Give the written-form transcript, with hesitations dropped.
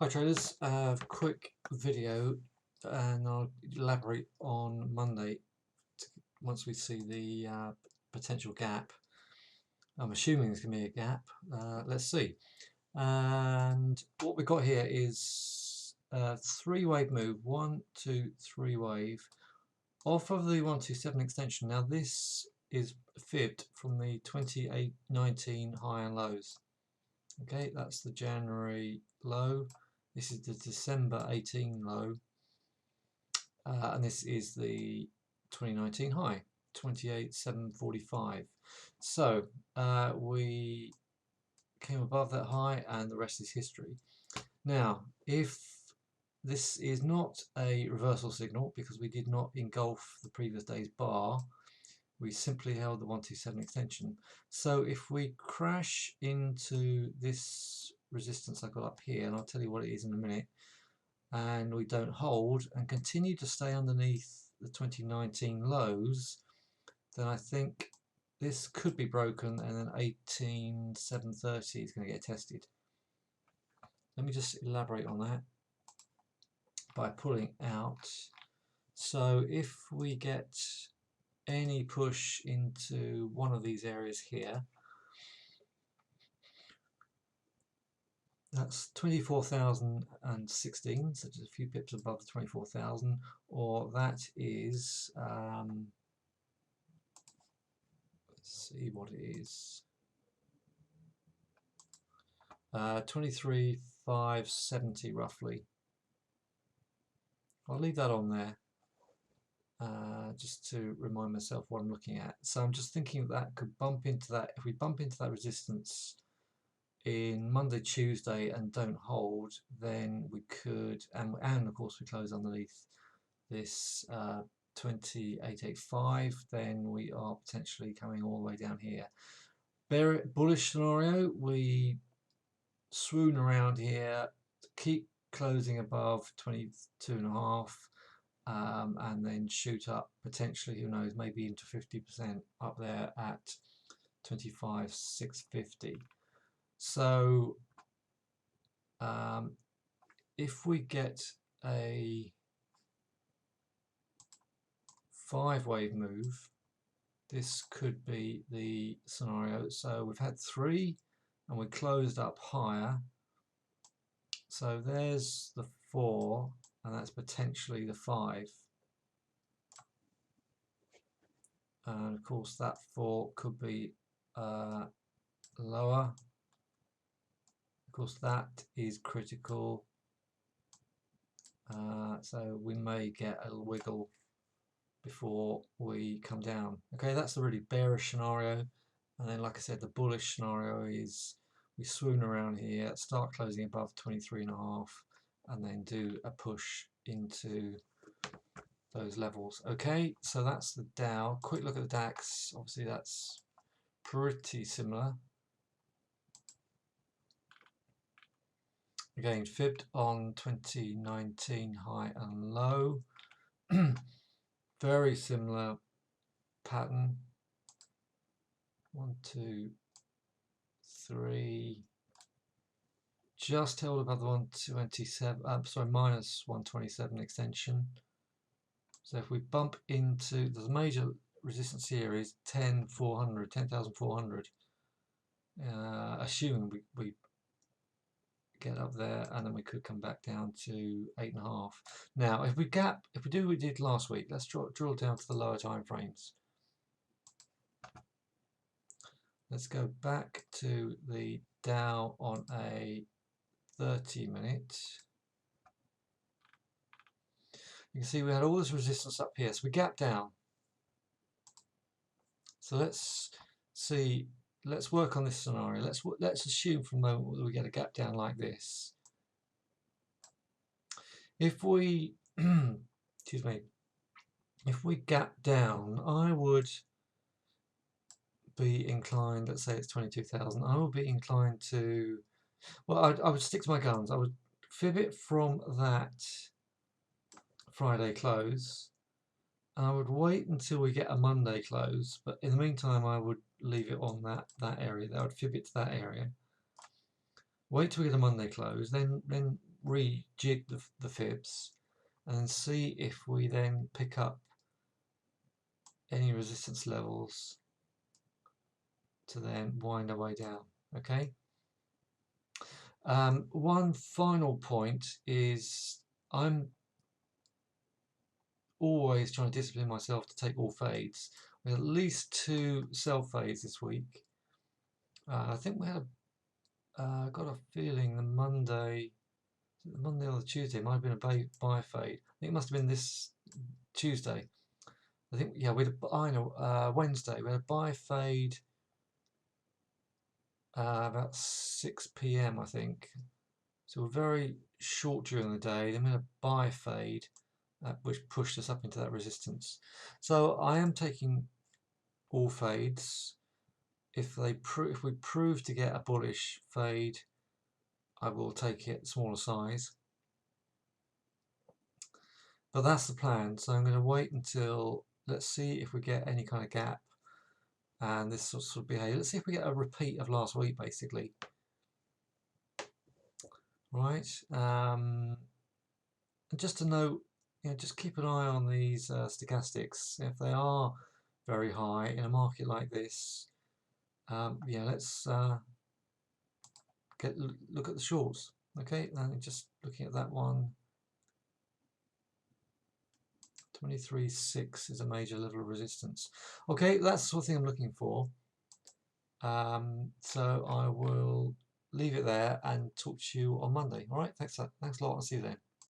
Hi traders, quick video and I'll elaborate on Monday once we see the potential gap. I'm assuming there's going to be a gap, let's see. And what we've got here is a three-wave move, 1, 2, 3 wave, off of the 127 extension. Now this is fibbed from the 2819 high and lows. Okay, that's the January low. This is the December 18 low, and this is the 2019 high, 28,745. So we came above that high, and the rest is history. Now, if this is not a reversal signal because we did not engulf the previous day's bar, we simply held the 127 extension. So if we crash into this resistance I got up here, and I'll tell you what it is in a minute, and we don't hold and continue to stay underneath the 2019 lows, then I think this could be broken and then 18,730 is going to get tested. Let me just elaborate on that by pulling out. So if we get any push into one of these areas here, that's 24,016, so just a few pips above the 24,000, or that is, let's see what it is, 23,570 roughly. I'll leave that on there just to remind myself what I'm looking at. So I'm just thinking that could bump into that. If we bump into that resistance in Monday, Tuesday and don't hold, then we could, and of course we close underneath this 2885, then we are potentially coming all the way down here. Bullish scenario, we swoon around here, keep closing above 22.5, and then shoot up potentially, who knows, maybe into 50% up there at 25,650. So if we get a 5-wave move, this could be the scenario. So we've had 3 and we closed up higher. So there's the 4 and that's potentially the 5. And of course that 4 could be lower. Of course that is critical. So we may get a little wiggle before we come down. Okay, that's the really bearish scenario. And then, like I said, the bullish scenario is we swoon around here, start closing above 23.5, and then do a push into those levels. Okay, so that's the Dow. Quick look at the DAX. Obviously, that's pretty similar. Again, fibbed on 2019 high and low. Very similar pattern. 1, 2, 3. Just held above the 127. Minus 127 extension. So if we bump into the major resistance here is 10,400, 10,400. Assuming we get up there, and then we could come back down to 8.5. Now, if we do what we did last week, let's drill down to the lower time frames. Let's go back to the Dow on a 30-minute. You can see we had all this resistance up here, so we gapped down. So let's see. Let's work on this scenario. Let's assume for a moment that we get a gap down like this. If we, excuse me, if we gap down, I would be inclined, let's say it's 22,000, I would be inclined to, well, I would stick to my guns. I would fib it from that Friday close, and I would wait until we get a Monday close, but in the meantime I would leave it on that area. I would fib it to that area, wait till we get a Monday close, then rejig the fibs and see if we then pick up any resistance levels to then wind our way down. Okay. One final point is I'm always trying to discipline myself to take all fades. We had at least 2 sell fades this week. I think we had got a feeling the Monday or the Tuesday might have been a buy fade. I think it must have been this Tuesday. I think, yeah, we had Wednesday we had a buy fade about 6 p.m. I think. So we're very short during the day. Then we had a buy fade, which pushed us up into that resistance. So I am taking all fades. If we prove to get a bullish fade, I will take it smaller size. But that's the plan. So I'm going to wait until, let's see if we get any kind of gap and this sort of behavior. Let's see if we get a repeat of last week, basically. Right. And just to note, just keep an eye on these stochastics. If they are very high in a market like this, yeah, let's look at the shorts. Okay, and just looking at that one, 23.6 is a major level of resistance. Okay, that's the sort of thing I'm looking for. So I will leave it there and talk to you on Monday. All right, thanks a lot. I'll see you then.